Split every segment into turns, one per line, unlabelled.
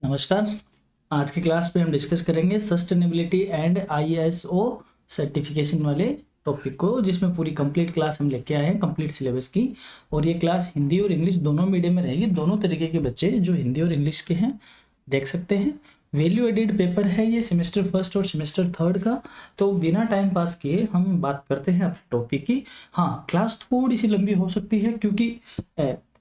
नमस्कार। आज की क्लास में हम डिस्कस करेंगे सस्टेनेबिलिटी एंड आईएसओ सर्टिफिकेशन वाले टॉपिक को, जिसमें पूरी कंप्लीट क्लास हम लेके आए हैं कंप्लीट सिलेबस की। और ये क्लास हिंदी और इंग्लिश दोनों मीडियम में रहेगी। दोनों तरीके के बच्चे जो हिंदी और इंग्लिश के हैं देख सकते हैं। वैल्यू एडेड पेपर है ये सेमेस्टर फर्स्ट और सेमेस्टर थर्ड का। तो बिना टाइम पास किए हम बात करते हैं अपने टॉपिक की। हाँ, क्लास थोड़ी सी लंबी हो सकती है क्योंकि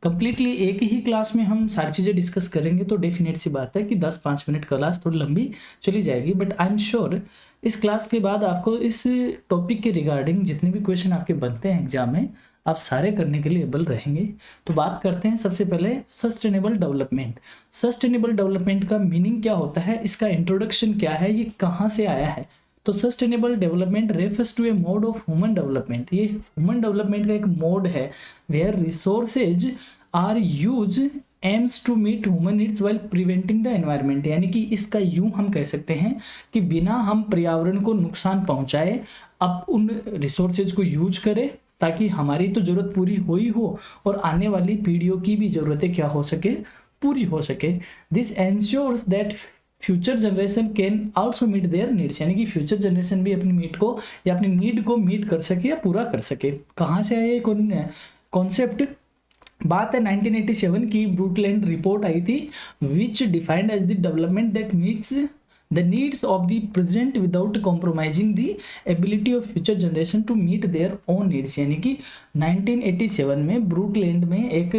कंप्लीटली एक ही क्लास में हम सारी चीज़ें डिस्कस करेंगे, तो डेफिनेट सी बात है कि 10-5 मिनट क्लास थोड़ी लंबी चली जाएगी। बट आई एम श्योर इस क्लास के बाद आपको इस टॉपिक के रिगार्डिंग जितने भी क्वेश्चन आपके बनते हैं एग्जाम में, आप सारे करने के लिए एबल रहेंगे। तो बात करते हैं सबसे पहले सस्टेनेबल डेवलपमेंट। सस्टेनेबल डेवलपमेंट का मीनिंग क्या होता है, इसका इंट्रोडक्शन क्या है, ये कहाँ से आया है। तो sustainable development refers to a mode of human development. ये ह्यूमन डेवलपमेंट का एक मोड है where resources are use aims to meet human needs while preventing the environment. यानी कि इसका यूं हम कह सकते हैं कि बिना हम पर्यावरण को नुकसान पहुंचाए अब उन रिसोर्सेज को यूज करें ताकि हमारी तो जरूरत पूरी हो ही हो और आने वाली पीढ़ियों की भी जरूरतें क्या हो सके, पूरी हो सके। This ensures that future generation can also meet their needs. यानी कि फ्यूचर जनरेशन भी अपनी नीड को या अपनी नीड को मीट कर सके या पूरा कर सके। कहाँ से आया ये कॉन्सेप्ट? बात है 1987 की ब्रूटलैंड रिपोर्ट आई थी which defined as the development that meets the needs of the present without compromising the ability of future generation to meet their own needs. यानी कि 1987 में ब्रूटलैंड में एक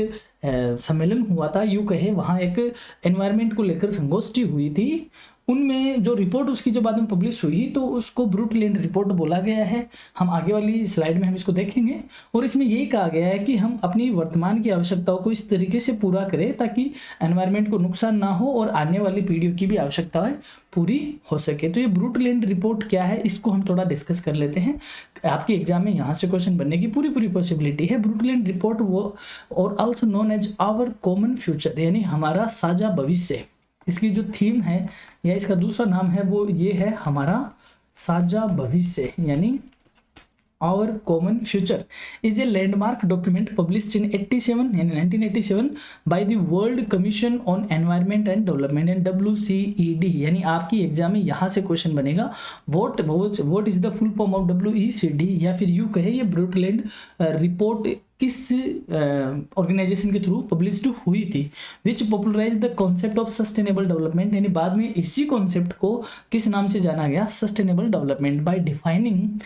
सम्मेलन हुआ था, यूँ कहे वहाँ एक एनवायरनमेंट को लेकर संगोष्ठी हुई थी। उनमें जो रिपोर्ट उसकी जब बाद में पब्लिश हुई तो उसको ब्रूटलैंड रिपोर्ट बोला गया है। हम आगे वाली स्लाइड में हम इसको देखेंगे। और इसमें यही कहा गया है कि हम अपनी वर्तमान की आवश्यकताओं को इस तरीके से पूरा करें ताकि एनवायरनमेंट को नुकसान ना हो और आने वाली पीढ़ियों की भी आवश्यकताएं पूरी हो सके। तो ये ब्रूटलैंड रिपोर्ट क्या है, इसको हम थोड़ा डिस्कस कर लेते हैं। आपकी एग्जाम में यहाँ से क्वेश्चन बनने की पूरी पॉसिबिलिटी है। ब्रूटलैंड रिपोर्ट वो और also known as our common future, यानी हमारा साझा भविष्य। इसकी जो थीम है या इसका दूसरा नाम है वो ये है हमारा साझा भविष्य, यानी our common future is a landmark document published in 87 यानी 1987 by the world commission on environment and development and WCED। यानी आपकी एग्जाम में यहाँ से क्वेश्चन बनेगा what is the full form of WCED, या फिर यू कहे ये ब्रूटलैंड रिपोर्ट किस ऑर्गेनाइजेशन के थ्रू पब्लिश्ड हुई थी, which popularise the concept of sustainable development. यानी बाद में इसी कॉन्सेप्ट को किस नाम से जाना गया, sustainable development, by defining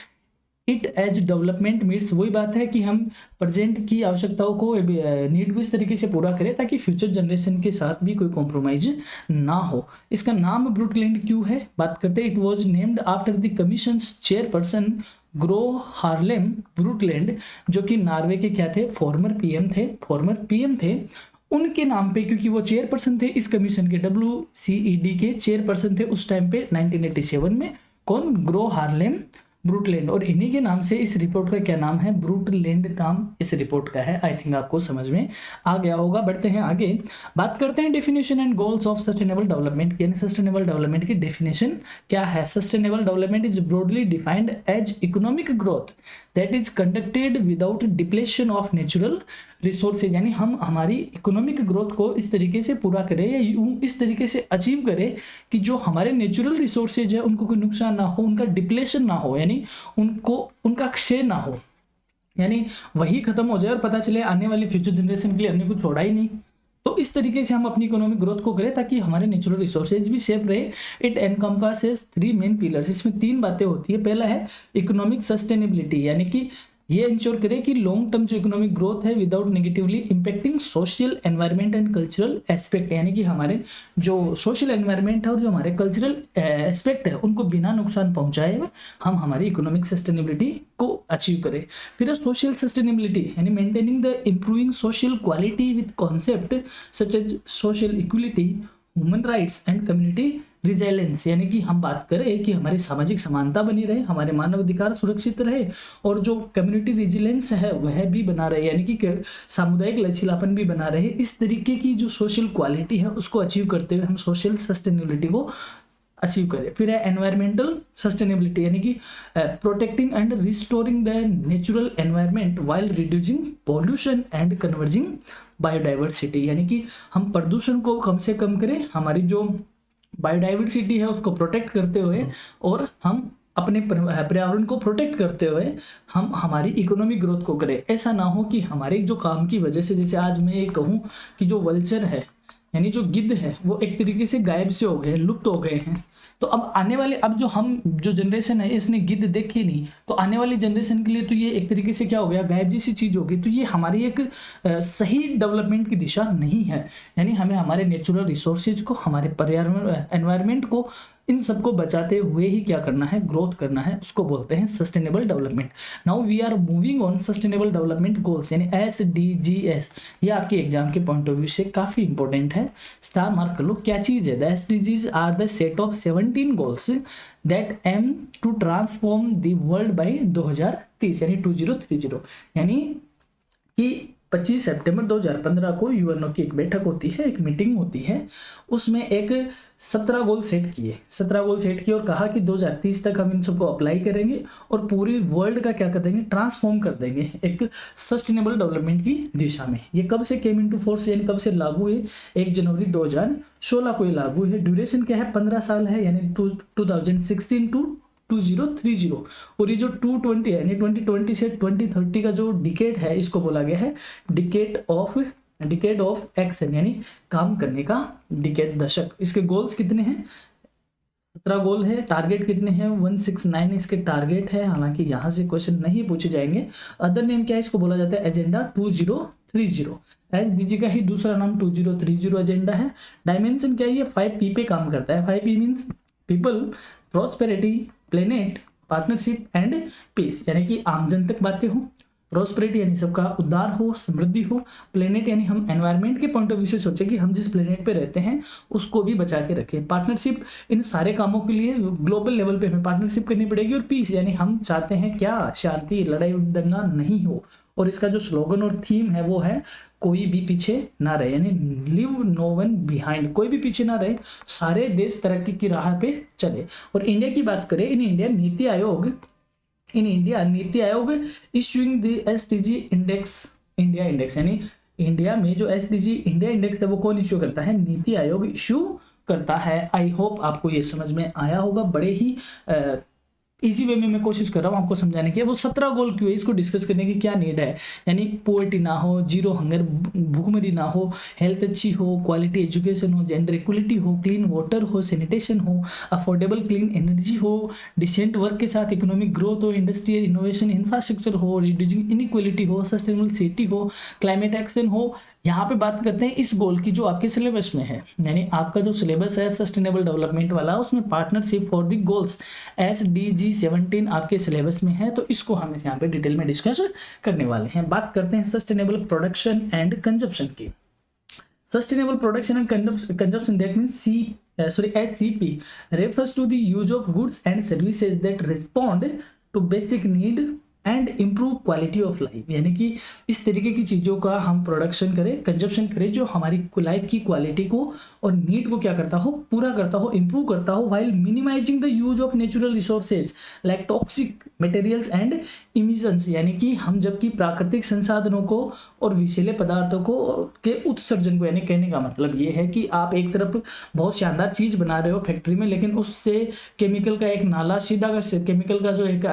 it as development meets. वही बात है कि हम प्रेजेंट की आवश्यकताओं को नीड को इस तरीके से पूरा करें ताकि फ्यूचर जनरेशन के साथ भी कोई कॉम्प्रोमाइज ना हो। इसका नाम ब्रूटलैंड क्यों है, बात करते हैं। It was named after the commission chairperson Gro Harlem Brundtland, जो कि नॉर्वे के क्या थे, फॉर्मर पीएम थे। उनके नाम पे, क्योंकि वो चेयरपर्सन थे इस कमीशन के, WCED के चेयरपर्सन थे उस टाइम पे 1987 में। कौन? Gro Harlem Brundtland. और इन्हीं के नाम से इस रिपोर्ट का क्या नाम है, ब्रूटलैंड नाम इस रिपोर्ट का है। आई थिंक आपको समझ में आ गया होगा। बढ़ते हैं आगे, बात करते हैं definition and goals of sustainable development. यानी सस्टेनेबल डेवलपमेंट की डेफिनेशन क्या है। Sustainable development is broadly defined as economic growth that is conducted without depletion of natural resources. यानी हम हमारी इकोनॉमिक ग्रोथ को इस तरीके से पूरा करें या यूं इस तरीके से अचीव करें कि जो हमारे नेचुरल रिसोर्सेज है उनको कोई नुकसान ना हो, उनका डिप्लेशन ना हो, यानी उनका क्षय ना हो, यानी वही खत्म हो जाए और पता चले आने वाली फ्यूचर जनरेशन के लिए हमने कुछ छोड़ा ही नहीं। तो इस तरीके से हम अपनी इकोनॉमिक ग्रोथ को करें ताकि हमारे नेचुरल रिसोर्सेज भी सेफ रहे। It encompasses 3 main pillars. इसमें 3 बातें होती है। पहला है इकोनॉमिक सस्टेनेबिलिटी, यानी कि ये इंश्योर करे कि लॉन्ग टर्म जो इकोनॉमिक ग्रोथ है without negatively impacting social environment and cultural aspect. यानी कि हमारे जो सोशल एनवायरनमेंट है और जो हमारे कल्चरल एस्पेक्ट है उनको बिना नुकसान पहुंचाए हम हमारी इकोनॉमिक सस्टेनेबिलिटी को अचीव करें। फिर सोशल सस्टेनेबिलिटी यानी maintaining the improving social quality with concept such as social equality, human rights and community resilience. यानी कि हम बात करें कि हमारी सामाजिक समानता बनी रहे, हमारे मानव अधिकार सुरक्षित रहे और जो कम्युनिटी रिजिलेंस है वह भी बना रहे, यानी कि सामुदायिक लचीलापन भी बना रहे। इस तरीके की जो सोशल क्वालिटी है उसको अचीव करते हुए हम सोशल सस्टेनेबिलिटी को अचीव करें। फिर है एनवायरमेंटल सस्टेनेबिलिटी, यानी कि protecting and restoring the natural environment while reducing pollution and converging biodiversity, यानी कि हम प्रदूषण को कम से कम करें, हमारी जो बायोडाइवर्सिटी है उसको प्रोटेक्ट करते हुए, और हम अपने पर्यावरण को प्रोटेक्ट करते हुए हम हमारी इकोनॉमिक ग्रोथ को करें। ऐसा ना हो कि हमारे जो काम की वजह से, जैसे आज मैं ये कहूँ कि जो वल्चर है यानी जो गिद्ध है वो एक तरीके से गायब से हो गए, लुप्त हो गए हैं। तो अब आने वाले, अब जो जनरेशन है इसने गिद्ध देखी नहीं, तो आने वाली जनरेशन के लिए तो ये एक तरीके से क्या हो गया, गायब जैसी चीज होगी। तो ये हमारी एक सही डेवलपमेंट की दिशा नहीं है। यानी हमें हमारे नेचुरल रिसोर्सेज को, हमारे पर्यावरण एनवायरनमेंट को, इन सबको बचाते हुए ही क्या करना है, ग्रोथ करना है। उसको बोलते हैं sustainable development. Now we are moving on sustainable development goals, यानी SDGs। ये आपके एग्जाम के पॉइंट ऑफ व्यू से काफी इंपॉर्टेंट है, स्टार मार्क कर लो। क्या चीज है? The SDGs are the set of 17 goals that aim to transform the world by 2030, यानी 2030। यानी कि 25 सितंबर 2015 को यूएनओ की एक बैठक होती है, एक मीटिंग होती है, उसमें एक 17 गोल सेट किए, 17 गोल सेट किए और कहा कि 2030 तक हम इन सबको अप्लाई करेंगे और पूरी वर्ल्ड का क्या कर देंगे, ट्रांसफॉर्म कर देंगे एक सस्टेनेबल डेवलपमेंट की दिशा में। ये कब से केम इनटू फोर्स, यानी कब से लागू है? 1 जनवरी 2016 को ये लागू है। ड्यूरेशन क्या है? 15 साल है, यानी 2016 टू 2030। और ये जो 220 है, यानी 2020 से 2030 का जो डिकेड है, इसको बोला गया है डिकेड ऑफ एक्शन, यानी काम करने का डिकेड, दशक। इसके गोल्स कितने हैं? 17 गोल है। टारगेट कितने हैं? 169 इसके टारगेट है। हालांकि यहाँ से क्वेश्चन नहीं पूछे जाएंगे। अदर नेम क्या है? इसको बोला जाता है एजेंडा 2030। SDG का ही दूसरा नाम 2030 एजेंडा है। डायमेंशन क्या है? ये 5P पे काम करता है। 5P means people, prosperity, planet, partnership and peace, यानी कि आमजन तक बातें हो। प्रॉस्पेरिटी यानी सबका उद्धार हो, समृद्धि हो। प्लेनेट यानी हम एनवायरनमेंट के पॉइंट ऑफ व्यू से सोचें कि हम जिस प्लेनेट पे रहते हैं उसको भी बचा के रखें। पार्टनरशिप, इन सारे कामों के लिए ग्लोबल लेवल पे हमें पार्टनरशिप करनी पड़ेगी। और पीस यानी हम चाहते हैं क्या, शांति, लड़ाई दंगा नहीं हो। और इसका जो स्लोगन और थीम है वो है कोई भी पीछे ना रहे, यानी लिव नो वन बिहाइंड, कोई भी पीछे ना रहे, सारे देश तरक्की की राह पे चले। और इंडिया की बात करें, in India NITI Aayog issuing the SDG India index, यानी इंडिया में जो SDG इंडिया इंडेक्स है वो कौन इश्यू करता है? नीति आयोग इशू करता है। आई होप आपको ये समझ में आया होगा। बड़े ही इजी वे में मैं कोशिश कर रहा हूँ आपको समझाने की। वो 17 गोल क्यों है, इसको डिस्कस करने की क्या नीड है। यानी पोवर्टी ना हो, जीरो हंगर, भूखमरी ना हो, हेल्थ अच्छी हो, क्वालिटी एजुकेशन हो, जेंडर इक्वलिटी हो, क्लीन वाटर हो, सैनिटेशन हो, अफोर्डेबल क्लीन एनर्जी हो, डिसेंट वर्क के साथ इकोनॉमिक ग्रोथ हो, इंडस्ट्रियल इनोवेशन, इंफ्रास्ट्रक्चर हो, रिड्यूसिंग इनइक्वलिटी हो, सस्टेनेबल सिटी हो, क्लाइमेट एक्शन हो। यहाँ पे बात करते हैं इस गोल की जो आपके सिलेबस में है, यानी आपका जो सिलेबस है सस्टेनेबल डेवलपमेंट वाला, उसमें partnership for the goals SDG 17 आपके सिलेबस में है। तो इसको हम यहाँ पे डिटेल में डिस्कस करने वाले हैं। बात करते हैं सस्टेनेबल प्रोडक्शन एंड कंजप्शन की। Sustainable production and consumption, that means SCP refers to the use of goods and services that respond to basic need and improve quality of life, यानी कि इस तरीके की चीज़ों का हम प्रोडक्शन करें, कंजप्शन करें जो हमारी लाइफ की क्वालिटी को और नीड को क्या करता हो, पूरा करता हो, इम्प्रूव करता हो, while minimising the use of natural resources like toxic materials and emissions, यानी कि हम जबकि प्राकृतिक संसाधनों को और विषैले पदार्थों को के उत्सर्जन को, यानी कहने का मतलब ये है कि आप एक तरफ बहुत शानदार चीज़ बना रहे हो फैक्ट्री में, लेकिन उससे केमिकल का एक नाला सीधा का केमिकल का जो एक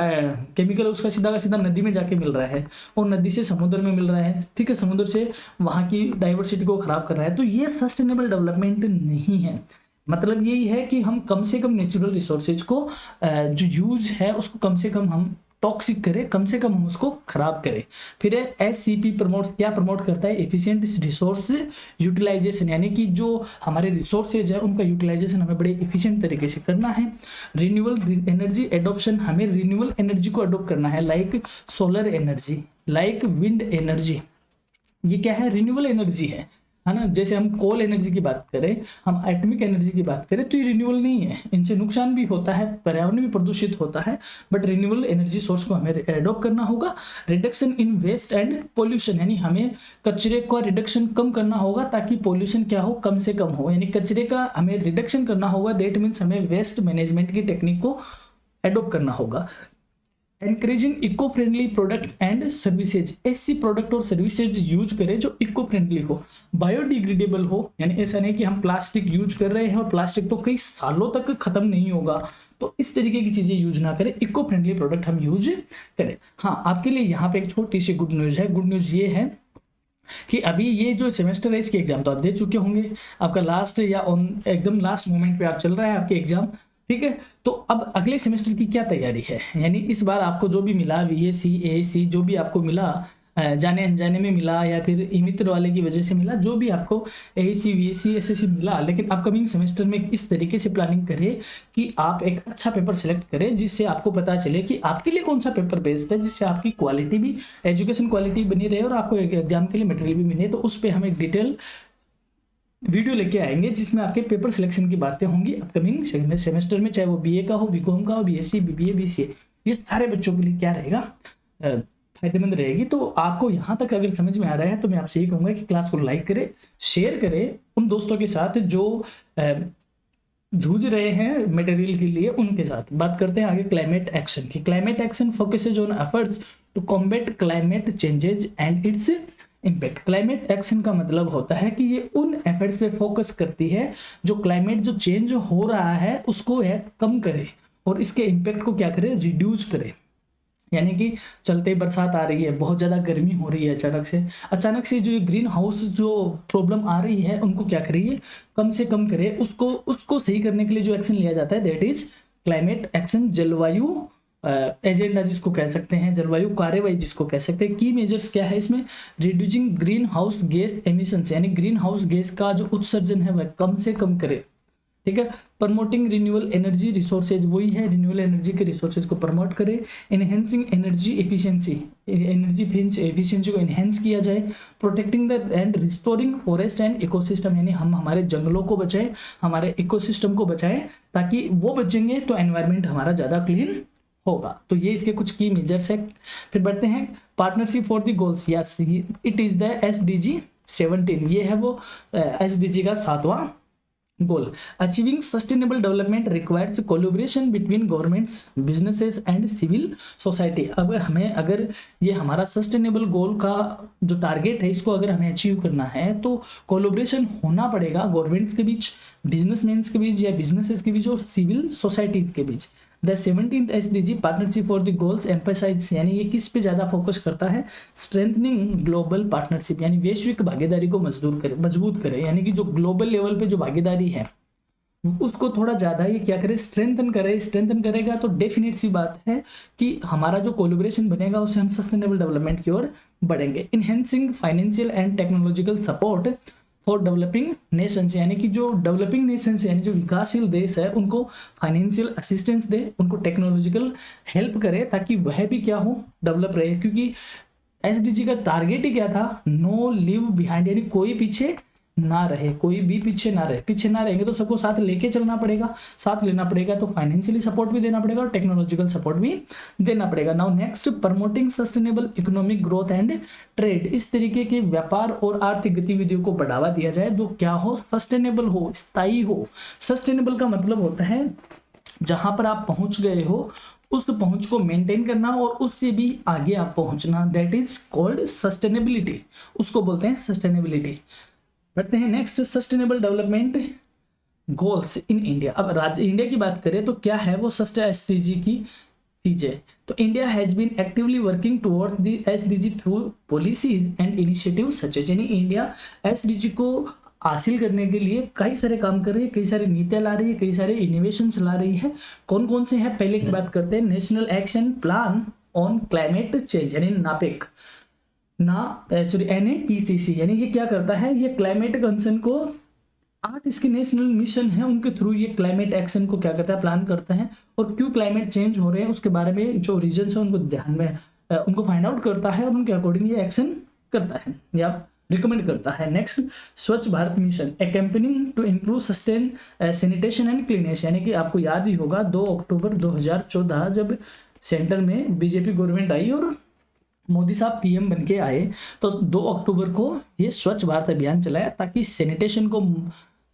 केमिकल उसका सीधा नदी में जाके मिल रहा है और नदी से समुद्र में मिल रहा है, ठीक है, समुद्र से वहां की डाइवर्सिटी को खराब कर रहा है। तो ये सस्टेनेबल डेवलपमेंट नहीं है। मतलब यही है कि हम कम से कम नेचुरल रिसोर्सेज को जो यूज है उसको कम से कम हम टॉक्सिक करें, कम से कम हम उसको खराब करें। फिर SCP क्या प्रमोट करता है? एफिशिएंट रिसोर्स यूटिलाइजेशन, यानी कि जो हमारे रिसोर्सेज है उनका यूटिलाइजेशन हमें बड़े एफिशिएंट तरीके से करना है। रिन्यूएबल एनर्जी एडॉप्शन, हमें रिन्यूएबल एनर्जी को अडोप्ट करना है, like solar energy, like wind energy. ये क्या है? रिन्यूएबल एनर्जी है ना। जैसे हम कोल एनर्जी की बात करें, हम एटॉमिक एनर्जी की बात करें तो ये रिन्यूएबल नहीं है, इनसे नुकसान भी होता है, पर्यावरण भी प्रदूषित होता है, बट रिन्यूएबल एनर्जी सोर्स को हमें एडॉप्ट करना होगा। Reduction in waste and pollution, यानी हमें कचरे का रिडक्शन कम करना होगा ताकि पोल्यूशन क्या हो, कम से कम हो, यानी कचरे का हमें रिडक्शन करना होगा। दैट मीन्स हमें वेस्ट मैनेजमेंट की टेक्निक को एडॉप्ट करना होगा। Encouraging eco friendly products and services, ऐसी प्रोडक्ट और सर्विसेज यूज करें जो इको फ्रेंडली हो, बायोडिग्रेडेबल हो, यानी ऐसा नहीं कि हम प्लास्टिक यूज कर रहे हैं और प्लास्टिक तो कई सालों तक खत्म नहीं होगा, तो इस तरीके की चीजें यूज ना करें, इको फ्रेंडली प्रोडक्ट हम यूज करें। हाँ, आपके लिए यहाँ पे एक छोटी सी गुड न्यूज है। गुड न्यूज ये है कि अभी ये जो सेमेस्टर है इसके एग्जाम तो आप दे चुके होंगे, आपका लास्ट या ऑन एकदम लास्ट मोमेंट पे आप चल रहा है आपके एग्जाम, ठीक है। तो अब अगले सेमेस्टर की क्या तैयारी है, यानी इस बार आपको जो भी मिला VAC AAC जो भी आपको मिला, जाने अनजाने में मिला या फिर ई-मित्र वाले की वजह से मिला, जो भी आपको AAC VAC SSC मिला, लेकिन अपकमिंग सेमेस्टर में इस तरीके से प्लानिंग करें कि आप एक अच्छा पेपर सेलेक्ट करें जिससे आपको पता चले कि आपके लिए कौन सा पेपर बेस्ड है, जिससे आपकी क्वालिटी भी, एजुकेशन क्वालिटी बनी रहे और आपको एग्जाम के लिए मटेरियल भी मिले। तो उस पर हम एक डिटेल वीडियो लेके आएंगे जिसमें आपके पेपर सिलेक्शन की बातें होंगी अपकमिंग सेमेस्टर में, चाहे वो BA का हो, BCom का हो, BSc BBA BCA, ये सारे बच्चों के लिए क्या रहेगा, फायदेमंद रहेगी। तो आपको यहाँ तक अगर समझ में आ रहा है तो मैं आपसे ये कहूँगा कि क्लास को लाइक करें, शेयर करें उन दोस्तों के साथ जो जूझ रहे हैं मटेरियल के लिए, उनके साथ। बात करते हैं आगे क्लाइमेट एक्शन की। Climate action focuses on efforts to combat climate changes and its impact. Climate action का मतलब होता है कि ये उन एफर्ट्स पे फोकस करती है जो क्लाइमेट जो चेंज हो रहा है उसको कम करे और इसके इम्पैक्ट को क्या करे, रिड्यूस करे। यानी कि चलते बरसात आ रही है, बहुत ज़्यादा गर्मी हो रही है, अचानक से जो ग्रीन हाउस जो प्रॉब्लम आ रही है उनको क्या करिए, कम से कम करे। उसको सही करने के लिए जो एक्शन लिया जाता है दैट इज क्लाइमेट एक्शन। जलवायु एजेंडा जिसको कह सकते हैं, जलवायु कार्यवाही जिसको कह सकते हैं। की मेजर्स क्या है इसमें, reducing green house gas emissions, यानी ग्रीन हाउस गैस का जो उत्सर्जन है वह कम से कम करे, ठीक है। प्रमोटिंग रिन्यूएबल एनर्जी रिसोर्सेज, वही है रिन्यूएबल एनर्जी के रिसोर्सेज को प्रमोट करे। Enhancing energy efficiency, energy efficiency को एनहेंस किया जाए। Protecting the end restoring forest and ecosystem, यानी हम हमारे जंगलों को बचाएं, हमारे इकोसिस्टम को बचाएं, ताकि वो बचेंगे तो एनवायरमेंट हमारा ज़्यादा क्लीन होगा। तो ये इसके कुछ की मेजर्स है। फिर बढ़ते हैं partnership for the goals, yes it is the SDG 17, ये है वो SDG का 7वां गोल। Achieving sustainable development requires collaboration between governments, businesses and civil society. अब हमें अगर ये हमारा सस्टेनेबल गोल का जो टारगेट है इसको अगर हमें अचीव करना है तो कोलैबोरेशन होना पड़ेगा गवर्नमेंट्स के बीच, बिजनेसमैन्स के बीच या बिजनेसेस के बीच और सिविल सोसाइटीज के बीच। The 17th SDG partnership for the goals emphasise, यानी ये किस पे ज्यादा फोकस करता है, स्ट्रेंथनिंग ग्लोबल पार्टनरशिप, यानी वैश्विक भागीदारी को मजबूत करे, यानी कि जो ग्लोबल लेवल पे जो भागीदारी है उसको थोड़ा ज्यादा ये क्या करे, स्ट्रेंथन करे। स्ट्रेंथन करेगा तो डेफिनेट सी बात है कि हमारा जो कोलैबोरेशन बनेगा उससे हम सस्टेनेबल डेवलपमेंट की ओर बढ़ेंगे। Enhancing financial and technological support for developing Nations, यानी कि जो डेवलपिंग नेशंस यानी जो विकासशील देश है उनको फाइनेंशियल असिस्टेंस दे, उनको टेक्नोलॉजिकल हेल्प करे ताकि वह भी क्या हो, डेवलप रहे। क्योंकि SDG का टारगेट ही क्या था, नो लीव बिहाइंड, यानी कोई पीछे ना रहे, कोई भी पीछे ना रहे। पीछे ना रहेंगे तो सबको साथ लेके चलना पड़ेगा, साथ लेना पड़ेगा, तो फाइनेंशियली सपोर्ट भी देना पड़ेगा और टेक्नोलॉजिकल सपोर्ट भी देना पड़ेगा। Now next, promoting sustainable economic growth and trade, इस तरीके के व्यापार और आर्थिक गतिविधियों को बढ़ावा दिया जाए जो क्या हो, सस्टेनेबल हो, स्थायी हो। सस्टेनेबल का मतलब होता है जहां पर आप पहुंच गए हो उस पहुंच को मेंटेन करना और उससे भी आगे आप पहुंचना, दैट इज कॉल्ड सस्टेनेबिलिटी, उसको बोलते हैं सस्टेनेबिलिटी। बढ़ते हैं next, sustainable development goals in India. अब राज्य इंडिया की बात करें तो क्या है वो SDG की चीजें, तो India has been actively working towards the SDG through policies and initiative such as, यानी इंडिया SDG को हासिल करने के लिए कई सारे काम कर रही है, कई सारी नीतियां ला रही है, कई सारे इनोवेशंस ला रही है। कौन कौन से हैं, पहले की बात करते हैं, national action plan on climate change यानी नापेक, NAPCC, यानी ये क्या करता है, ये क्लाइमेट कंसर्न को 8 इसके नेशनल मिशन है उनके थ्रू ये क्लाइमेट एक्शन को क्या करता है, प्लान करता है और क्यों क्लाइमेट चेंज हो रहे हैं उसके बारे में जो रीजंस है उनको ध्यान में उनको फाइंड आउट करता है और उनके अकॉर्डिंग ये एक्शन करता है या रिकमेंड करता है। Next, Swachh Bharat mission, a campaigning to improve sustain sanitation and cleanliness, यानी कि आपको याद ही होगा 2 अक्टूबर 2014 जब सेंटर में बीजेपी गवर्नमेंट आई और मोदी साहब PM बन के आए तो 2 अक्टूबर को ये स्वच्छ भारत अभियान चलाया ताकि सैनिटेशन को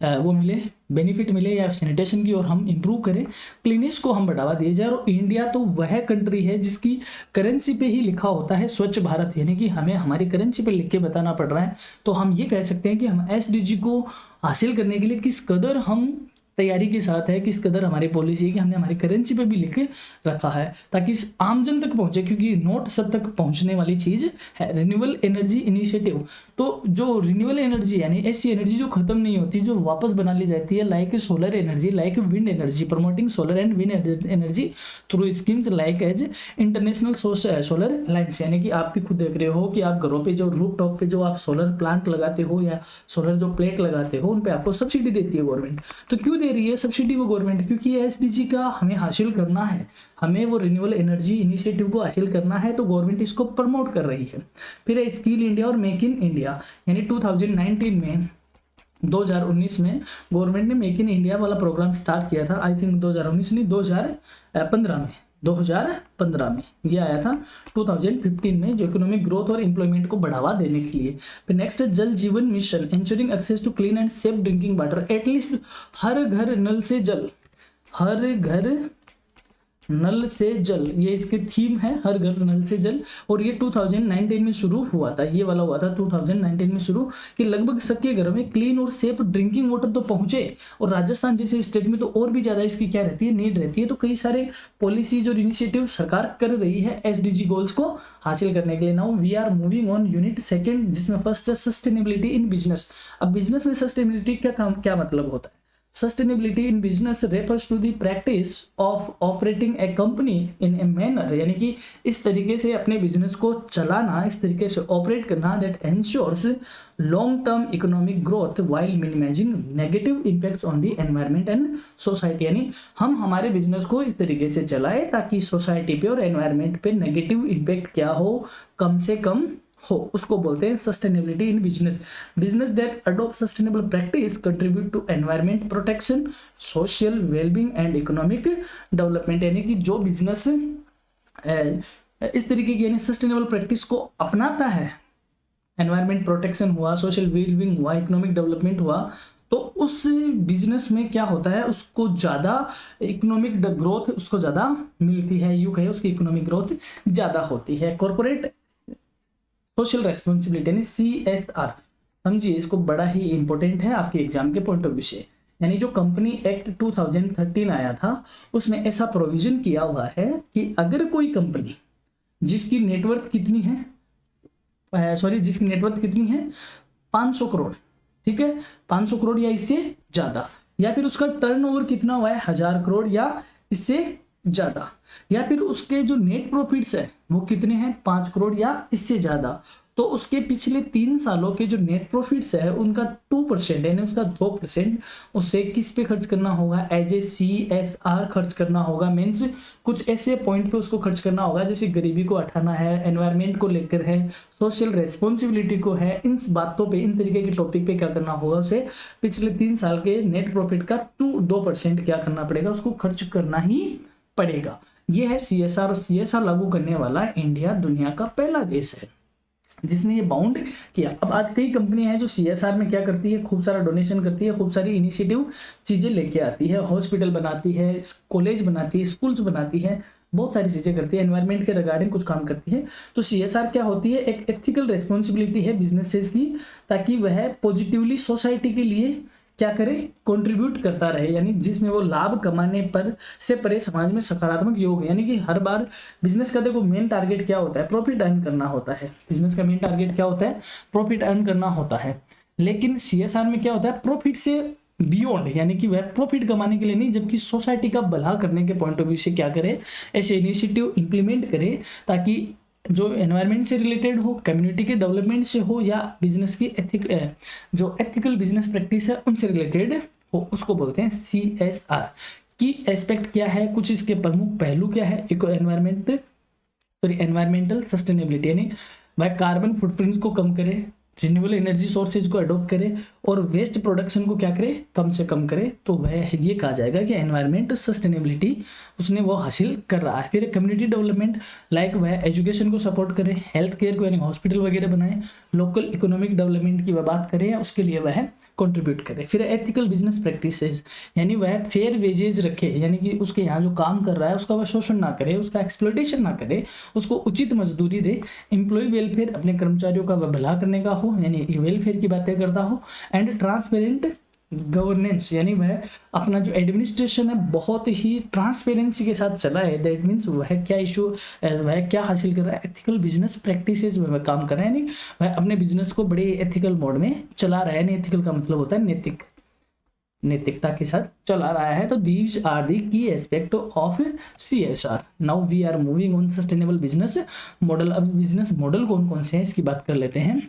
वो मिले, बेनिफिट मिले, या सैनिटेशन की और हम इम्प्रूव करें, क्लीनेस को हम बढ़ावा दिए जाए। और इंडिया तो वह कंट्री है जिसकी करेंसी पे ही लिखा होता है स्वच्छ भारत, यानी कि हमें हमारी करेंसी पे लिख के बताना पड़ रहा है। तो हम ये कह सकते हैं कि हम एसडीजी को हासिल करने के लिए किस कदर हम तैयारी के साथ है, किस कदर हमारी पॉलिसी है कि हमने हमारी करेंसी पे भी लिख के रखा है ताकि आम जन तक पहुंचे, क्योंकि नोट सब तक पहुंचने वाली चीज है। रिन्यूएबल एनर्जी इनिशिएटिव, तो जो रिन्यूएबल एनर्जी यानी ऐसी एनर्जी जो खत्म नहीं होती, जो वापस बना ली जाती है, like solar energy, like wind energy, promoting solar and wind energy through schemes like as international solar alliance. यानी कि आप भी खुद देख रहे हो कि आप घरों पे जो रूफ टॉप पे जो आप सोलर प्लांट लगाते हो या सोलर जो प्लेट लगाते हो, उन पे आपको सब्सिडी देती है गवर्नमेंट। तो क्यों दे रही है सब्सिडी वो गवर्नमेंट? क्योंकि ये एसडीजी का हमें हासिल करना है, हमें वो रिन्यूएबल एनर्जी इनिशिएटिव को हासिल करना है, तो गवर्नमेंट इसको प्रमोट कर रही है। फिर है स्किल इंडिया और मेक इन इंडिया, यानी 2019 में 2019 में गवर्नमेंट ने मेक इन इंडिया वाला प्रोग्राम स्टार्ट किया था। आई थिंक 2019 नहीं, 2015 में ये आया था, 2015 में, जो इकोनॉमिक ग्रोथ और एम्प्लॉयमेंट को बढ़ावा देने के लिए। फिर नेक्स्ट है Jal Jeevan mission, ensuring access to clean and safe drinking water, at least हर घर नल से जल, हर घर नल से जल, ये इसके थीम है, हर घर नल से जल। और ये 2019 में शुरू हुआ था, ये वाला हुआ था 2019 में शुरू, कि लगभग सबके घरों में क्लीन और सेफ ड्रिंकिंग वाटर तो पहुंचे। और राजस्थान जैसे स्टेट में तो और भी ज्यादा इसकी क्या रहती है, नीड रहती है। तो कई सारे पॉलिसीज और इनिशिएटिव सरकार कर रही है एसडीजी गोल्स को हासिल करने के लिए। Now we are moving on unit second, जिसमें फर्स्ट है सस्टेनेबिलिटी इन बिजनेस। अब बिजनेस में सस्टेनेबिलिटी क्या मतलब होता है? Sustainability in business refers to the practice of operating a company in a manner, यानी कि इस तरीके से अपने बिजनेस को चलाना, इस तरीके से ऑपरेट करना that ensures long term economic growth while minimizing negative impacts on the environment and society। यानी हम हमारे बिजनेस को इस तरीके से चलाए ताकि सोसाइटी पे और एनवायरनमेंट पे नेगेटिव इम्पैक्ट क्या हो, कम से कम हो, उसको बोलते हैं sustainability in business. Business that adopt sustainable practice contribute to environment protection, social wellbeing and economic development. यानी कि जो बिजनेस इस तरीके की यानी सस्टेनेबल प्रैक्टिस को अपनाता है, एनवायरनमेंट प्रोटेक्शन हुआ, सोशल वेलबींग हुआ, इकोनॉमिक डेवलपमेंट हुआ, तो उस बिजनेस में क्या होता है, उसको ज़्यादा इकोनॉमिक ग्रोथ उसको ज़्यादा मिलती है, यूँ कहे उसकी इकोनॉमिक ग्रोथ ज़्यादा होती है। कॉर्पोरेट सोशल रेस्पॉन्सिबिलिटी यानी CSR, समझिए इसको, बड़ा ही इंपॉर्टेंट है आपके एग्जाम के पॉइंट ऑफ व्यू से। यानी जो कंपनी एक्ट 2013 आया था, उसमें ऐसा प्रोविजन किया हुआ है कि अगर कोई कंपनी जिसकी नेटवर्थ कितनी है, जिसकी नेटवर्थ कितनी है 500 करोड़, ठीक है, 500 करोड़ या इससे ज्यादा, या फिर उसका टर्नओवर कितना हुआ है 1000 करोड़ या इससे ज्यादा, या फिर उसके जो नेट प्रॉफिट्स है वो कितने हैं 5 करोड़ या इससे ज्यादा, तो उसके पिछले 3 सालों के जो नेट प्रॉफिट्स है उनका 2% यानी उसका 2% उसे किस पे खर्च करना होगा, एज ए CSR खर्च करना होगा। मीन्स कुछ ऐसे पॉइंट पे उसको खर्च करना होगा, जैसे गरीबी को हटाना है, एनवायरनमेंट को लेकर है, सोशल रेस्पॉन्सिबिलिटी को है, इन बातों पे, इन तरीके के टॉपिक पे क्या करना होगा, उसे पिछले 3 साल के नेट प्रॉफिट का 2% क्या करना पड़ेगा, उसको खर्च करना ही पड़ेगा। ये है CSR, और CSR लागू करने वाला इंडिया दुनिया का पहला देश है जिसने ये बाउंड किया। अब आज कई कंपनियां हैं जो CSR में क्या करती है, खूब सारा डोनेशन करती है, खूब सारी इनिशिएटिव चीजें लेके आती है, हॉस्पिटल बनाती है, कॉलेज बनाती है, स्कूल्स बनाती है, बहुत सारी चीजें करती है, एनवायरनमेंट के रिगार्डिंग कुछ काम करती है। तो CSR क्या होती है, एक एथिकल रेस्पॉन्सिबिलिटी है बिजनेसेस की, ताकि वह पॉजिटिवली सोसाइटी के लिए क्या करे, कंट्रीब्यूट करता रहे, यानी जिसमें वो लाभ कमाने पर से परे समाज में सकारात्मक योग, यानी कि हर बार बिजनेस का देखो मेन टारगेट क्या होता है, प्रॉफिट अर्न करना होता है। बिजनेस का मेन टारगेट क्या होता है, प्रॉफिट अर्न करना होता है। लेकिन CSR में क्या होता है, प्रॉफिट से बियॉन्ड, यानी कि वह प्रॉफिट कमाने के लिए नहीं, जबकि सोसाइटी का भला करने के पॉइंट ऑफ व्यू से क्या करे, ऐसे इनिशिएटिव इंप्लीमेंट करे ताकि जो एनवायरनमेंट से रिलेटेड हो, कम्युनिटी के डेवलपमेंट से हो, या बिजनेस की जो एथिकल बिजनेस प्रैक्टिस है उनसे रिलेटेड हो, उसको बोलते हैं CSR। की एस्पेक्ट क्या है, कुछ इसके प्रमुख पहलू क्या है, एनवायरमेंटल सस्टेनेबिलिटी, यानी वह कार्बन फुटप्रिंट को कम करे, रिन्यूएबल एनर्जी सोर्सेज को अडॉप्ट करे और वेस्ट प्रोडक्शन को क्या करे, कम से कम करे, तो वह ये कहा जाएगा कि एनवायरमेंट सस्टेनेबिलिटी उसने वो हासिल कर रहा है। फिर कम्युनिटी डेवलपमेंट, लाइक वह एजुकेशन को सपोर्ट करे, हेल्थ केयर को यानी हॉस्पिटल वगैरह बनाए, लोकल इकोनॉमिक डेवलपमेंट की वह बात करें, उसके लिए वह कंट्रीब्यूट करे। फिर एथिकल बिजनेस प्रैक्टिसेस, यानी वह फेयर वेजेज रखे, यानी कि उसके यहाँ जो काम कर रहा है उसका वह शोषण ना करे, उसका एक्सप्लॉइटेशन ना करे, उसको उचित मजदूरी दे। एम्प्लॉय वेलफेयर, अपने कर्मचारियों का वह भला करने का हो, यानी वेलफेयर की बातें करता हो। एंड ट्रांसपेरेंट गवर्नेंस, यानी वह अपना जो एडमिनिस्ट्रेशन है बहुत ही ट्रांसपेरेंसी के साथ चला है। दैट मीन्स वह क्या इशू, वह क्या हासिल कर रहा है, एथिकल बिजनेस प्रैक्टिसेस में वह काम कर रहा है, यानी वह अपने बिजनेस को बड़े एथिकल मोड में चला रहा है। यानी एथिकल का मतलब होता है नैतिक, नैतिकता के साथ चला रहा है। तो these are the key aspect of CSR। Now we are moving on sustainable business model. अब बिजनेस मॉडल कौन कौन से हैं इसकी बात कर लेते हैं।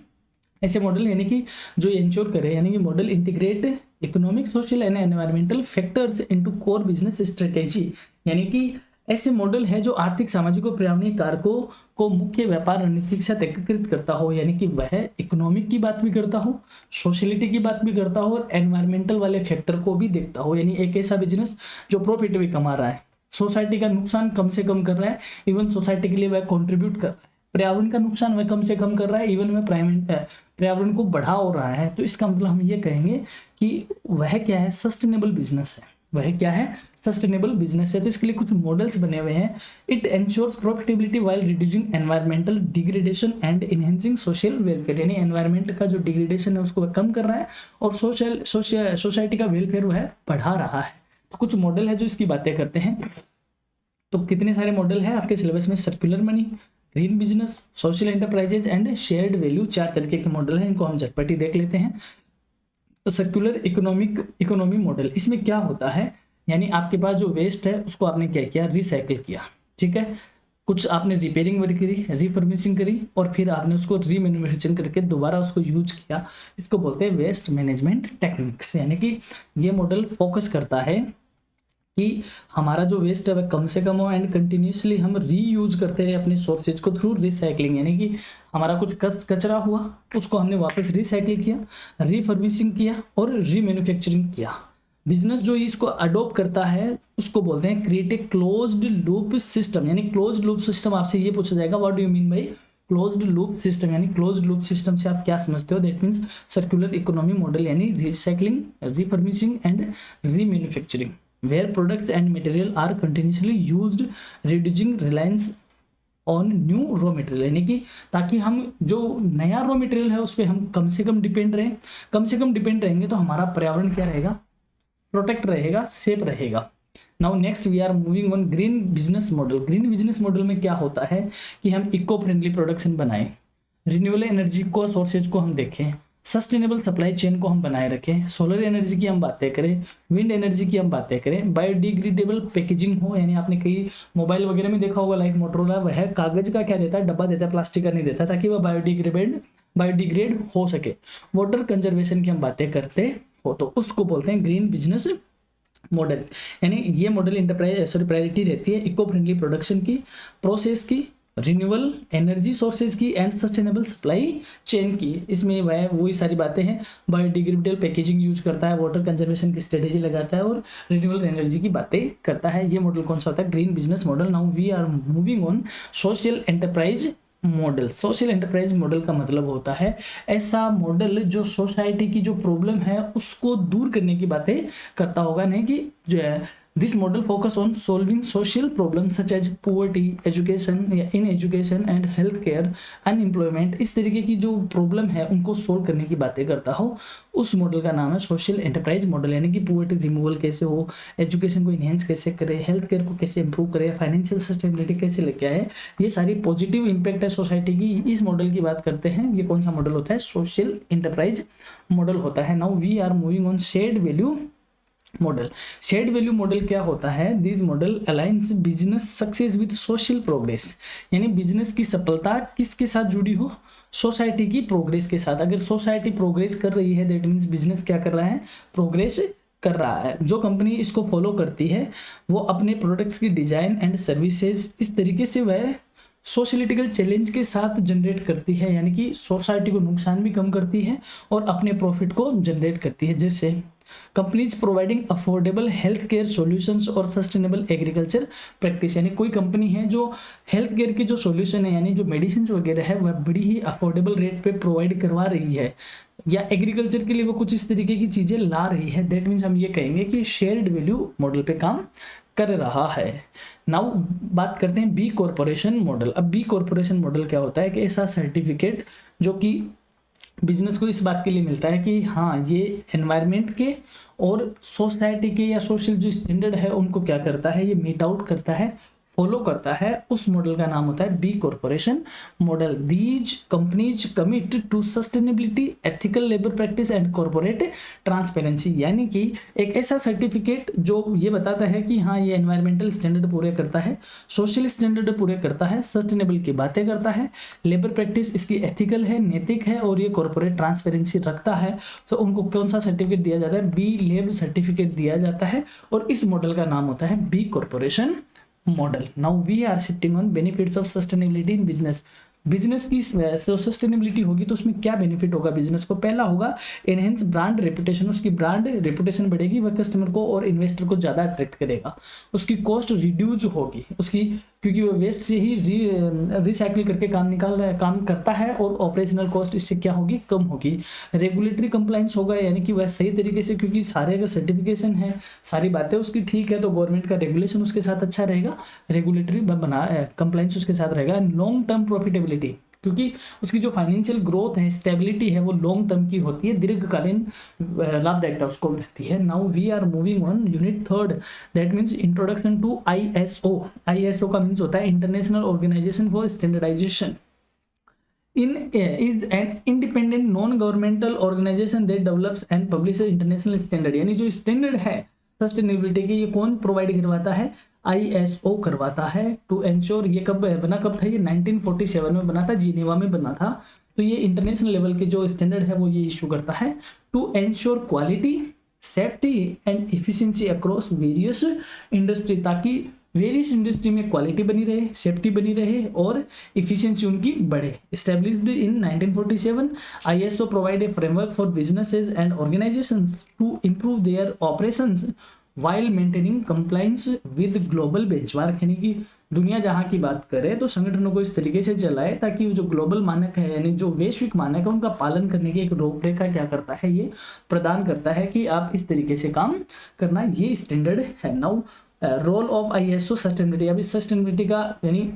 ऐसे मॉडल यानी कि जो इंश्योर करे, यानी कि model integrate economic, social and environmental factors into core business strategy, यानी कि ऐसे मॉडल है जो आर्थिक, सामाजिक और पर्यावरणीय कारकों को मुख्य व्यापार रणनीति के साथ एकीकृत करता हो, यानी कि वह इकोनॉमिक की बात भी करता हो, सोशलिटी की बात भी करता हो और एनवायरमेंटल वाले फैक्टर को भी देखता हो। यानी एक ऐसा बिजनेस जो प्रॉफिट भी कमा रहा है, सोसाइटी का नुकसान कम से कम कर रहा है, इवन सोसाइटी के लिए वह कॉन्ट्रीब्यूट कर रहा है, पर्यावरण का नुकसान वह कम से कम कर रहा है, इवन में पर्यावरण को बढ़ा हो रहा है। तो इसका मतलब हम ये कहेंगे कि वह क्या है, सस्टेनेबल बिजनेस है। वह क्या है, सस्टेनेबल बिजनेस है। तो इसके लिए कुछ मॉडल्स बने हुए हैं। It ensures profitability while reducing environmental degradation and enhancing social welfare, यानी एनवायरमेंट का जो डिग्रेडेशन है उसको वह कम कर रहा है और सोसाइटी का वेलफेयर वह बढ़ा रहा है। तो कुछ मॉडल है जो इसकी बातें करते हैं। तो कितने सारे मॉडल है आपके सिलेबस में, circular money, green business, social enterprises and shared value, 4 तरीके के मॉडल हैं। इनको हम झटपट ही देख लेते हैं। तो सर्कुलर इकोनॉमी मॉडल, इसमें क्या होता है, यानी आपके पास जो वेस्ट है उसको आपने क्या किया, रिसाइकिल किया, ठीक है। कुछ आपने रिपेयरिंग वर्क करी, रिफर्बिशिंग करी और फिर आपने उसको रीमैन्युफैक्चरिंग करके दोबारा उसको यूज किया। इसको बोलते हैं वेस्ट मैनेजमेंट टेक्निक्स। यानी कि ये मॉडल फोकस करता है कि हमारा जो वेस्ट है वह कम से कम हो एंड कंटिन्यूसली हम रीयूज करते रहे अपने सोर्सेज को थ्रू रिसाइकलिंग, यानी कि हमारा कुछ कचरा हुआ उसको हमने वापस रिसाइकिल किया, रिफर्बिशिंग किया और रीमैन्युफैक्चरिंग किया। बिजनेस जो इसको अडोप्ट करता है उसको बोलते हैं create a closed loop system. यानी क्लोज्ड लूप सिस्टम, आपसे ये पूछा जाएगा what do you mean by closed loop system, यानी क्लोज्ड लूप सिस्टम से आप क्या समझते हो। That means circular economy model, यानी recycling, refurbishing and remanufacturing where products and material are continuously used, reducing reliance on new raw material, यानी कि ताकि हम जो नया रॉ मटेरियल है उस पर हम कम से कम डिपेंड रहें। कम से कम डिपेंड रहेंगे तो हमारा पर्यावरण क्या रहेगा, प्रोटेक्ट रहेगा, सेफ रहेगा। Now next we are moving on green business model. Green business model में क्या होता है कि हम इको फ्रेंडली प्रोडक्शन बनाएं, रिन्यूएबल एनर्जी को सोर्सेज को हम देखें, सस्टेनेबल सप्लाई चेन को हम बनाए रखें, सोलर एनर्जी की हम बातें करें, विंड एनर्जी की हम बातें करें, बायोडिग्रेडेबल पैकेजिंग हो, यानी आपने कई मोबाइल वगैरह में देखा होगा लाइक मोटरोला, वह कागज का क्या देता है, डब्बा देता है, प्लास्टिक का नहीं देता, ताकि वह बायोडिग्रेड हो सके। वाटर कंजर्वेशन की हम बातें करते हो तो उसको बोलते हैं ग्रीन बिजनेस मॉडल। यानी ये मॉडल प्रायोरिटी रहती है इको फ्रेंडली प्रोडक्शन की, प्रोसेस की, रिन्यूएबल एनर्जी सोर्सेज की एंड सस्टेनेबल सप्लाई चेन की। इसमें वह वही सारी बातें हैं, बायोडिग्रेडेबल पैकेजिंग यूज करता है, वाटर कंजर्वेशन की स्ट्रेटेजी लगाता है और रिन्यूएबल एनर्जी की बातें करता है। ये मॉडल कौन सा होता है, green business model. Now we are moving on social enterprise model. Social enterprise model का मतलब होता है ऐसा मॉडल जो सोसाइटी की जो प्रॉब्लम है उसको दूर करने की बातें करता होगा, नहीं कि जो है this model focus on solving social problem such as poverty, education या in education and health care, unemployment, इस तरीके की जो प्रॉब्लम है उनको सोल्व करने की बातें करता हो, उस मॉडल का नाम है सोशल एंटरप्राइज मॉडल। यानी कि पुअर्टी रिमूवल कैसे हो, एजुकेशन को इनहेंस कैसे करे, हेल्थ केयर को कैसे इंप्रूव करे, फाइनेंशियल सस्टेनेबिलिटी कैसे लेके आए, ये सारी पॉजिटिव इंपैक्ट है सोसाइटी की, इस मॉडल की बात करते हैं। ये कौन सा मॉडल होता है, सोशल एंटरप्राइज मॉडल होता है। Now we are moving on shared value model. Shared value model क्या होता है, this model aligns business success with social progress, यानी बिजनेस की सफलता किसके साथ जुड़ी हो, सोसाइटी की प्रोग्रेस के साथ। अगर सोसाइटी प्रोग्रेस कर रही है दैट मीन्स बिजनेस क्या कर रहा है, प्रोग्रेस कर रहा है। जो कंपनी इसको फॉलो करती है वो अपने प्रोडक्ट्स की डिजाइन एंड सर्विसेज इस तरीके से वह सोशलिटिकल चैलेंज के साथ जनरेट करती है, यानी कि सोसाइटी को नुकसान भी कम करती है और अपने प्रॉफिट को जनरेट करती है। जैसे companies providing affordable health care solutions और सस्टेनेबल एग्रीकल्चर प्रैक्टिस, यानी कोई कंपनी है जो हेल्थ केयर की जो सॉल्यूशन है यानी जो मेडिसिन वगैरह है वह बड़ी ही अफोर्डेबल रेट पे प्रोवाइड करवा रही है, या एग्रीकल्चर के लिए वो कुछ इस तरीके की चीजें ला रही है, दैट मीन्स हम ये कहेंगे कि शेयर्ड वैल्यू मॉडल पे काम कर रहा है। नाउ बात करते हैं बी कॉरपोरेशन मॉडल। अब बी कॉरपोरेशन मॉडल क्या होता है कि ऐसा सर्टिफिकेट जो कि बिजनेस को इस बात के लिए मिलता है कि हाँ ये एनवायरनमेंट के और सोसाइटी के या सोशल जो स्टैंडर्ड है उनको क्या करता है, ये मीट आउट करता है, फॉलो करता है। उस मॉडल का नाम होता है B corporation model. These companies commit to sustainability, ethical labour practice and corporate transparency. यानी कि एक ऐसा सर्टिफिकेट जो ये बताता है कि हाँ ये एनवायरमेंटल स्टैंडर्ड पूरे करता है, सोशल स्टैंडर्ड पूरे करता है, सस्टेनेबल की बातें करता है, लेबर प्रैक्टिस इसकी एथिकल है, नैतिक है और ये कॉरपोरेट ट्रांसपेरेंसी रखता है। तो उनको कौन सा सर्टिफिकेट दिया जाता है, बी लेब सर्टिफिकेट दिया जाता है और इस मॉडल का नाम होता है B corporation model. Now we are shifting on benefits of sustainability in business. Business की सस्टेनेबिलिटी होगी तो उसमें क्या बेनिफिट होगा बिजनेस को। पहला होगा एनहेंस ब्रांड रेपुटेशन, उसकी ब्रांड रेपुटेशन बढ़ेगी, वह कस्टमर को और इन्वेस्टर को ज़्यादा अट्रैक्ट करेगा। उसकी कॉस्ट रिड्यूज होगी उसकी, क्योंकि वो वेस्ट से ही रिसाइकिल करके काम करता है और ऑपरेशनल कॉस्ट इससे क्या होगी, कम होगी। रेगुलेटरी कंप्लाइंस होगा, यानी कि वह सही तरीके से, क्योंकि सारे का सर्टिफिकेशन है, सारी बातें उसकी ठीक है तो गवर्नमेंट का रेगुलेशन उसके साथ अच्छा रहेगा, रेगुलेटरी कंप्लाइंस उसके साथ रहेगा। लॉन्ग टर्म प्रॉफिटेबिलिटी, क्योंकि उसकी जो फाइनेंशियल ग्रोथ है, स्टेबिलिटी है, वो लॉन्ग टर्म की होती है, दीर्घकालीन लाभदायकता उसको रहती है। Now we are moving on unit third, that means introduction to ISO. ISO का मीन्स होता है international organisation for standardisation. is an independent non-governmental organization that develops and publishes international standard। यानी जो स्टैंडर्ड है सस्टेनेबिलिटी की, ये कौन provide करवाता है, आईएसओ करवाता है। टू एंश्योर, ये कब बना, कब था ये 1947 में बना था, जिनेवा में बना था। तो ये इंटरनेशनल लेवल के जो स्टैंडर्ड है वो ये इशू करता है। To ensure quality, safety and efficiency across various industry, ताकि वेरियस इंडस्ट्री में क्वालिटी बनी रहे, सेफ्टी बनी रहे और इफिशिएंसी उनकी बढ़े। Established in 1947, ISO provide a framework for businesses and organisations to improve their operations while maintaining compliance with global benchmark. यानी कि दुनिया जहां की बात करे तो संगठनों को इस तरीके से चलाए ताकि जो ग्लोबल मानक है, यानी जो वैश्विक मानक है, उनका पालन करने की एक रूपरेखा क्या करता है, ये प्रदान करता है कि आप इस तरीके से काम करना, ये स्टैंडर्ड है। Now role of ISO sustainability. अभी सस्टेनेबिलिटी का यानी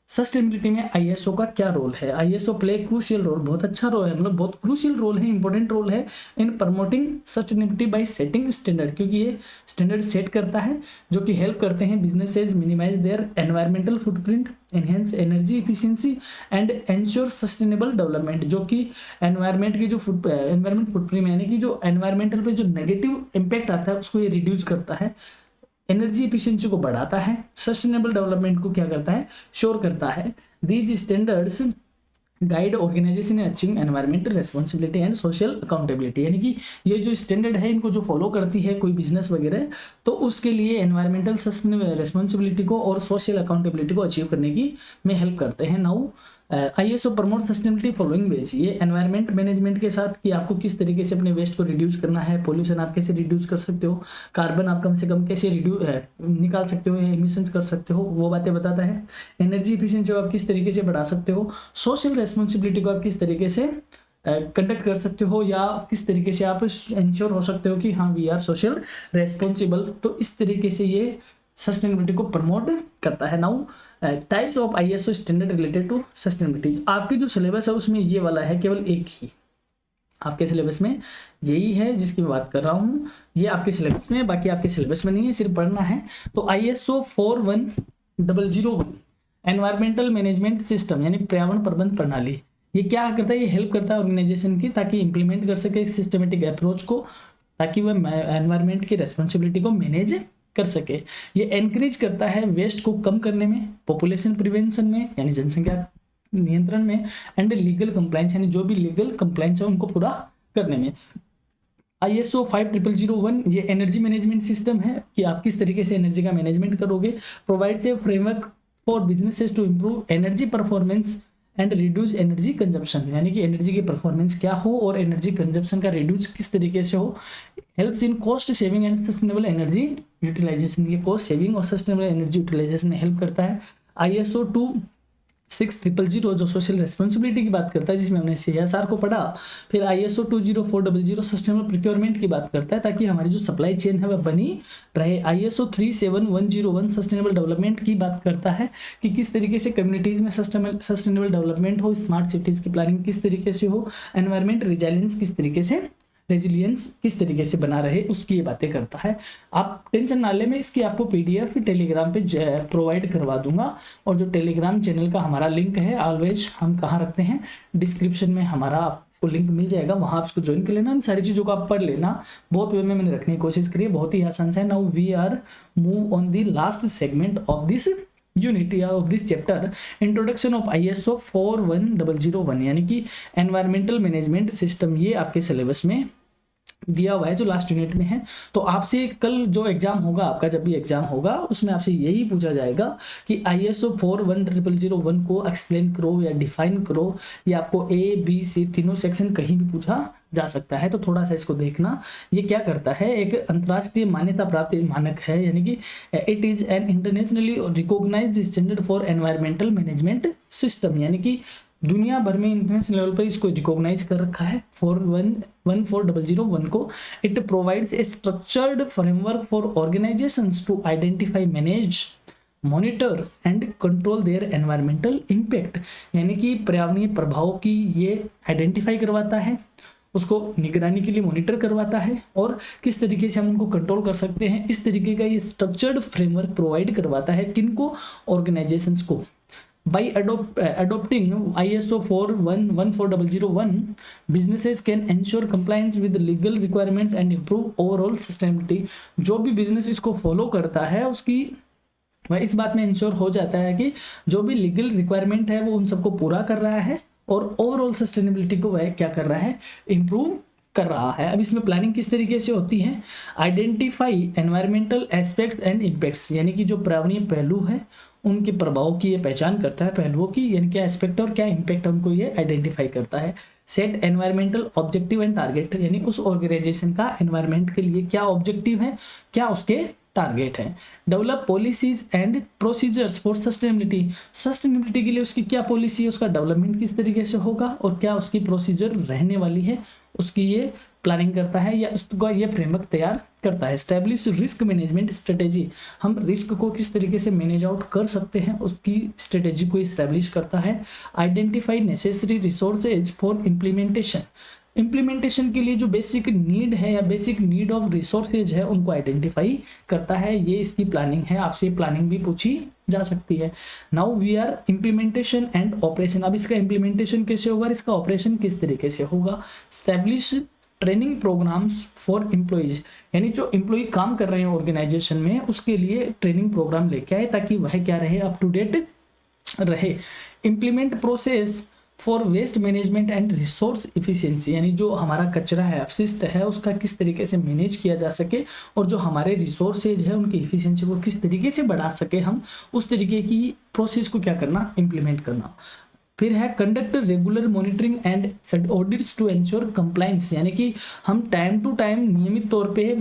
सस्टेनेबिलिटी में आईएसओ का क्या रोल है। आईएसओ प्ले क्रूशियल रोल, बहुत अच्छा रोल है, मतलब बहुत क्रूशियल रोल है, इंपॉर्टेंट रोल है इन promoting sustainability bye setting standard, क्योंकि ये स्टैंडर्ड सेट करता है जो कि हेल्प करते हैं businesses minimise their environmental footprint, enhance energy efficiency and ensure sustainable development. जो कि एनवायरमेंट की जो एनवायरमेंट फुटप्रिंट, यानी कि जो एनवायरमेंटल पे जो नेगेटिव इम्पैक्ट आता है उसको ये रिड्यूस करता है, एनर्जी एफिशिएंसी को बढ़ाता है, सस्टेनेबल डेवलपमेंट को क्या करता है, श्योर करता है। These standards guide organisation achieving environmental responsibility and social accountability. यानी कि ये जो स्टैंडर्ड है इनको जो फॉलो करती है कोई बिजनेस वगैरह, तो उसके लिए एनवायरमेंटल रेस्पॉन्सिबिलिटी को और सोशल अकाउंटेबिलिटी को अचीव करने की में हेल्प करते हैं। Now ISO promote sustainability following veg. ये एनवायरमेंट मैनेजमेंट के साथ कि आपको किस तरीके से अपने वेस्ट को रिड्यूस करना है, पोल्यूशन आप कैसे रिड्यूस कर सकते हो, कार्बन आप कम से कम कैसे निकाल सकते हो, एमिशंस कर सकते हो, वो बातें बताता है। एनर्जी एफिशिएंसी को आप किस तरीके से बढ़ा सकते हो, सोशल रेस्पॉन्सिबिलिटी को आप किस तरीके से कंडक्ट कर सकते हो, या किस तरीके से आप इंश्योर हो सकते हो कि हाँ वी आर सोशल रेस्पॉन्सिबल। तो इस तरीके से ये सस्टेनेबिलिटी को प्रमोट करता है। Now types of ISO standard related to sustainability. आपके जो सिलेबस है उसमें ये वाला है, केवल एक ही आपके सिलेबस में यही है जिसकी मैं बात कर रहा हूँ, ये आपके सिलेबस में है, बाकी आपके सिलेबस में नहीं है, सिर्फ पढ़ना है। तो आईएसओ 41001 एनवायरमेंटल मैनेजमेंट सिस्टम, यानी पर्यावरण प्रबंध प्रणाली, ये क्या करता है, ये हेल्प करता है ऑर्गेनाइजेशन की ताकि इंप्लीमेंट कर सके सिस्टमेटिक अप्रोच को, ताकि वह एनवायरमेंट की रेस्पॉन्सिबिलिटी को मैनेज कर सके। ये एनकरेज करता है वेस्ट को कम करने में, पॉपुलेशन प्रिवेंशन में यानी जनसंख्या नियंत्रण में, एंड लीगल कंप्लायंस यानी जो भी लीगल कंप्लायंस है उनको पूरा करने में। आईएसओ 5001 ये एनर्जी मैनेजमेंट सिस्टम है कि आप किस तरीके से एनर्जी का मैनेजमेंट करोगे। Provides a framework for businesses to improve energy performance and reduce energy consumption, यानी कि एनर्जी की परफॉर्मेंस क्या हो और एनर्जी कंजप्शन का रिड्यूस किस तरीके से हो। Helps in cost saving and sustainable energy utilisation, ये कॉस्ट सेविंग और सस्टेनेबल एनर्जी यूटिलाइजेशन में हेल्प करता है। आईएसओ 6000 जो सोशल रेस्पॉन्सिबिलिटी की बात करता है, जिसमें हमने CSR को पढ़ा। फिर ISO 20400 सस्टेनेबल प्रोक्योरमेंट की बात करता है ताकि हमारी जो सप्लाई चेन है वह बनी रहे। ISO 37101 सस्टेनेबल डेवलपमेंट की बात करता है कि किस तरीके से कम्युनिटीज में सस्टेनेबल डेवलपमेंट हो, स्मार्ट सिटीज की प्लानिंग किस तरीके से हो, एनवायरमेंट रेजिलियंस किस तरीके से बना रहे, उसकी ये बातें करता है। आप टेंशन ना ले, मैं इसकी आपको PDF टेलीग्राम पे प्रोवाइड करवा दूंगा। और जो टेलीग्राम चैनल का हमारा लिंक है ऑलवेज हम कहाँ रखते हैं, डिस्क्रिप्शन में हमारा आपको लिंक मिल जाएगा, वहां आप इसको ज्वाइन कर लेना। इन सारी चीज़ों को आप पढ़ लेना। बहुत वे में मैंने रखने की कोशिश करी है, बहुत ही आसान से। Now we are move on the last segment of this unit या of this chapter, introduction of ISO 41001 यानी कि एनवायरमेंटल मैनेजमेंट सिस्टम। ये आपके सिलेबस में दिया हुआ है जो लास्ट यूनिट में है। तो आपसे कल जो एग्जाम होगा आपका, जब भी एग्जाम होगा उसमें आपसे यही पूछा जाएगा कि ISO 41001 को एक्सप्लेन करो या डिफाइन करो, या आपको A, B, C तीनों सेक्शन कहीं भी पूछा जा सकता है। तो थोड़ा सा इसको देखना। ये क्या करता है, एक अंतर्राष्ट्रीय मान्यता प्राप्त मानक है, यानी कि it is an internationally recognised standard for environmental management system, यानी कि दुनिया भर में इंटरनेशनल लेवल पर इसको रिकॉग्नाइज कर रखा है 41001 को। It provides a structured framework for organisations to identify, manage, monitor and control their environmental impact, यानी कि पर्यावरणीय प्रभाव की ये आइडेंटिफाई करवाता है, उसको निगरानी के लिए मॉनिटर करवाता है, और किस तरीके से हम उनको कंट्रोल कर सकते हैं, इस तरीके का ये स्ट्रक्चर्ड फ्रेमवर्क प्रोवाइड करवाता है। किनको, ऑर्गेनाइजेशंस को। By adopting ISO 41001, businesses can ensure compliance with legal requirements and improve overall sustainability। जो भी बिजनेस इसको फॉलो करता है उसकी वह इस बात में इंश्योर हो जाता है कि जो भी लीगल रिक्वायरमेंट है वो उन सबको पूरा कर रहा है, और ओवरऑल सस्टेनेबिलिटी को वह क्या कर रहा है, इम्प्रूव कर रहा है। अब इसमें प्लानिंग किस तरीके से होती है, identify environmental aspects and impacts, यानी कि जो पर्यावरणीय पहलू है उनके प्रभाव की ये पहचान करता है, पहलुओं की, यानी क्या एस्पेक्ट और क्या इम्पैक्ट है उनको ये आइडेंटिफाई करता है। Set environmental objective and target, यानी उस ऑर्गेनाइजेशन का एनवायरमेंट के लिए क्या ऑब्जेक्टिव है, क्या उसके टारगेट है। Develop policies and procedures for sustainability, sustainability के लिए उसकी क्या पॉलिसी है, उसका डेवलपमेंट किस तरीके से होगा, और क्या उसकी प्रोसीजर रहने वाली है, उसकी ये प्लानिंग करता है या उसका ये फ्रेमवर्क तैयार करता है। एस्टैब्लिश रिस्क मैनेजमेंट स्ट्रेटेजी, हम रिस्क को किस तरीके से मैनेज आउट कर सकते हैं उसकी स्ट्रेटेजी को इस्टेब्लिश करता है। Identify necessary resources for implementation, implementation के लिए जो बेसिक नीड है या बेसिक नीड ऑफ रिसोर्सेज है उनको आइडेंटिफाई करता है, ये इसकी प्लानिंग है। आपसे प्लानिंग भी पूछी जा सकती है। Now we are implementation and operation, अब इसका इम्प्लीमेंटेशन कैसे होगा, इसका ऑपरेशन किस तरीके से होगा। Establish training programmes for employees, यानी जो एम्प्लॉय काम कर रहे हैं ऑर्गेनाइजेशन में उसके लिए ट्रेनिंग प्रोग्राम लेके आए ताकि वह क्या रहे, अप टू डेट रहे। Implement process for waste management and resource efficiency, यानी जो हमारा कचरा है, अपशिष्ट है, उसका किस तरीके से मैनेज किया जा सके, और जो हमारे रिसोर्सेज है उनकी इफिशिएंसी को किस तरीके से बढ़ा सके हम, उस तरीके की प्रोसेस को क्या करना, इम्प्लीमेंट करना। फिर है conduct regular monitoring and audits to ensure compliance, यानी कि हम टाइम टू टाइम नियमित तौर पे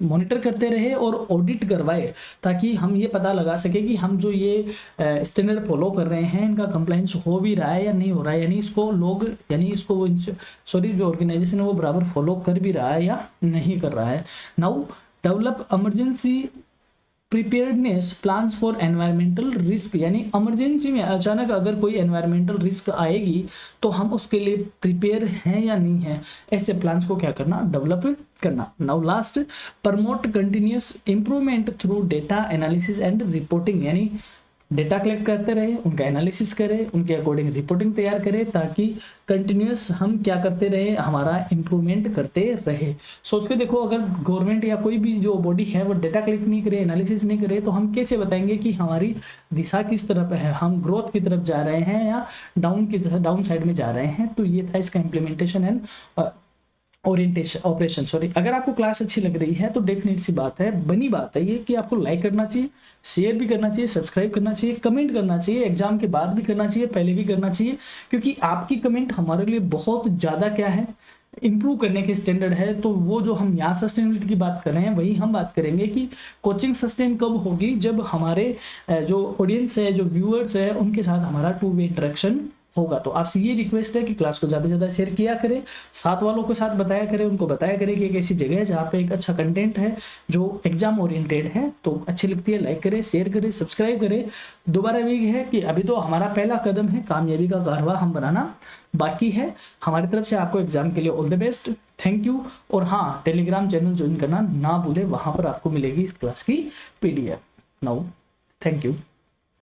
मॉनिटर करते रहे और ऑडिट करवाए ताकि हम ये पता लगा सके कि हम जो ये स्टैंडर्ड फॉलो कर रहे हैं इनका कंप्लायंस हो भी रहा है या नहीं हो रहा है, यानी इसको लोग, यानी इसको वो जो ऑर्गेनाइजेशन है वो बराबर फॉलो कर भी रहा है या नहीं कर रहा है। Now develop emergency preparedness plans for environmental risk, यानी इमरजेंसी में अचानक अगर कोई एनवायरमेंटल रिस्क आएगी तो हम उसके लिए प्रिपेयर हैं या नहीं है, ऐसे प्लान्स को क्या करना, डेवलप करना। Now last, promote continuous improvement through data analysis and reporting, यानी डेटा कलेक्ट करते रहे, उनका एनालिसिस करें, उनके अकॉर्डिंग रिपोर्टिंग तैयार करें ताकि कंटिन्यूअस हम क्या करते रहे, हमारा इंप्रूवमेंट करते रहे। सोच के देखो, अगर गवर्नमेंट या कोई भी जो बॉडी है वो डेटा कलेक्ट नहीं करे, एनालिसिस नहीं करे, तो हम कैसे बताएंगे कि हमारी दिशा किस तरफ है, हम ग्रोथ की तरफ जा रहे हैं या डाउन साइड में जा रहे हैं। तो ये था इसका इम्प्लीमेंटेशन एंड ऑपरेशन। अगर आपको क्लास अच्छी लग रही है तो डेफिनेट सी बात है, बनी बात है ये कि आपको लाइक करना चाहिए, शेयर भी करना चाहिए, सब्सक्राइब करना चाहिए, कमेंट करना चाहिए, एग्जाम के बाद भी करना चाहिए, पहले भी करना चाहिए, क्योंकि आपकी कमेंट हमारे लिए बहुत ज़्यादा क्या है, इम्प्रूव करने के स्टैंडर्ड है, तो वो जो हम यहाँ सस्टेनेबिलिटी की बात कर रहे हैं वही हम बात करेंगे कि कोचिंग सस्टेन कब होगी, जब हमारे जो ऑडियंस है, जो व्यूअर्स है, उनके साथ हमारा टू वे इंटरेक्शन होगा। तो आपसे ये रिक्वेस्ट है कि क्लास को ज़्यादा से ज़्यादा शेयर किया करें, साथ वालों के साथ बताया करें, उनको बताया करें कि एक ऐसी जगह है जहाँ पे एक अच्छा कंटेंट है जो एग्जाम ओरिएंटेड है, तो अच्छी लगती है। लाइक करें, शेयर करें, सब्सक्राइब करें। दोबारा भी है कि अभी तो हमारा पहला कदम है, कामयाबी का कारवा हम बनाना बाकी है। हमारी तरफ से आपको एग्जाम के लिए all the best, thank you. और हाँ, टेलीग्राम चैनल ज्वाइन करना ना भूलें, वहाँ पर आपको मिलेगी इस क्लास की PDF। Now thank you.